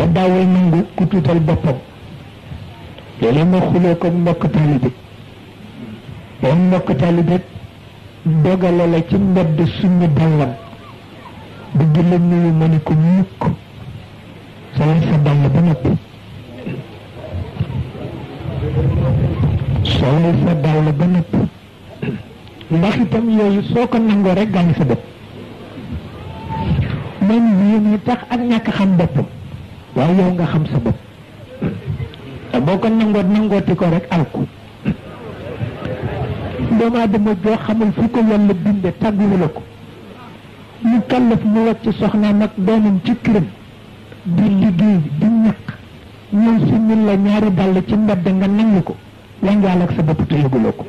te daawal nangu ku tuutal boppam léeg-léeg ma xuloo ko mbokk taalibe yow mbokk taalibe dogale la ci mbedd suñu dallam bëgg la nuyu ma ni ko mukk solal sa dàll ba noppi solal sa dàll ba noppi ndax itam yooyu soo ko nangoo rek gànn sa bopp man yéen tax ak ñàkk xam boppam waaye yow nga xam sa bopp te boo ko nangooti ko rek alku doomu aadama joo xamul fu ko yàlla binde tàgguwu la ko mu kàllaf mu wàcc soxnaam ak doomam ci këram di liggéey di ñàkk ñëw si ñun la ñaari dàll ci mbedd nga nangu ko yaa ngi àll ak sa bopp te yëguloo ko